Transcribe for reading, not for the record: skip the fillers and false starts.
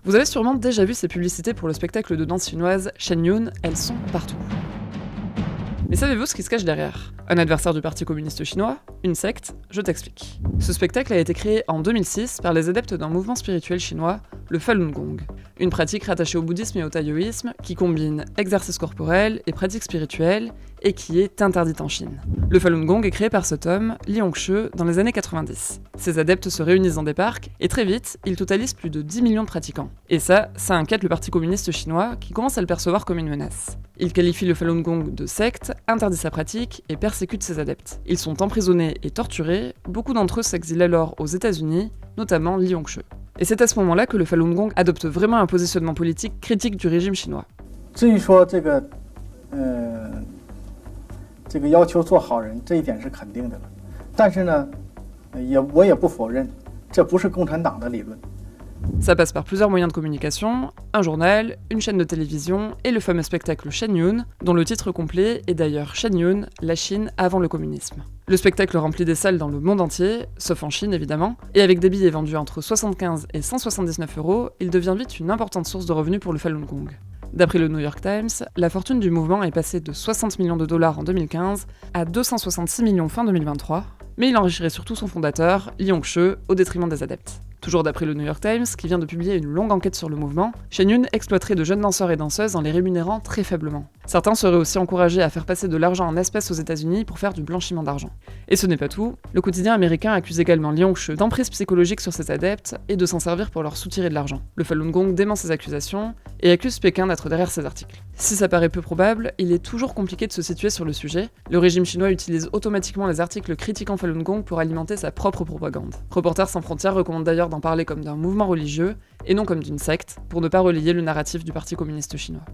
Vous avez sûrement déjà vu ces publicités pour le spectacle de danse chinoise Shen Yun, elles sont partout. Mais savez-vous ce qui se cache derrière? Un adversaire du Parti communiste chinois? Une secte? Je t'explique. Ce spectacle a été créé en 2006 par les adeptes d'un mouvement spirituel chinois, le Falun Gong, une pratique rattachée au bouddhisme et au taoïsme qui combine exercice corporel et pratique spirituelle et qui est interdite en Chine. Le Falun Gong est créé par cet homme, Li Hongzhi, dans les années 90. Ces adeptes se réunissent dans des parcs et très vite, ils totalisent plus de 10 millions de pratiquants. Et ça inquiète le Parti communiste chinois qui commence à le percevoir comme une menace. Il qualifie le Falun Gong de secte, interdit sa pratique et persécute ses adeptes. Ils sont emprisonnés et torturés, beaucoup d'entre eux s'exilent alors aux États-Unis, notamment Li Hongzhi. Et c'est à ce moment-là que le Falun Gong adopte vraiment un positionnement politique critique du régime chinois. 这个要求做好人，这一点是肯定的了。但是呢，我也不否认，这不是共产党的理论。 Ça passe par plusieurs moyens de communication, un journal, une chaîne de télévision et le fameux spectacle Shen Yun, dont le titre complet est d'ailleurs Shen Yun, la Chine avant le communisme. Le spectacle remplit des salles dans le monde entier, sauf en Chine évidemment, et avec des billets vendus entre 75 et 179 €, il devient vite une importante source de revenus pour le Falun Gong. D'après le New York Times, la fortune du mouvement est passée de 60 millions de dollars en 2015 à 266 millions fin 2023, mais il enrichirait surtout son fondateur, Li Hongzhi, au détriment des adeptes. Toujours d'après le New York Times, qui vient de publier une longue enquête sur le mouvement, Shen Yun exploiterait de jeunes danseurs et danseuses en les rémunérant très faiblement. Certains seraient aussi encouragés à faire passer de l'argent en espèces aux États-Unis pour faire du blanchiment d'argent. Et ce n'est pas tout, le quotidien américain accuse également Li Hongzhi d'emprise psychologique sur ses adeptes et de s'en servir pour leur soutirer de l'argent. Le Falun Gong dément ces accusations et accuse Pékin d'être derrière ces articles. Si ça paraît peu probable, il est toujours compliqué de se situer sur le sujet. Le régime chinois utilise automatiquement les articles critiquant Falun Gong pour alimenter sa propre propagande. Reporters sans frontières recommande d'ailleurs d'en parler comme d'un mouvement religieux et non comme d'une secte, pour ne pas relayer le narratif du Parti communiste chinois.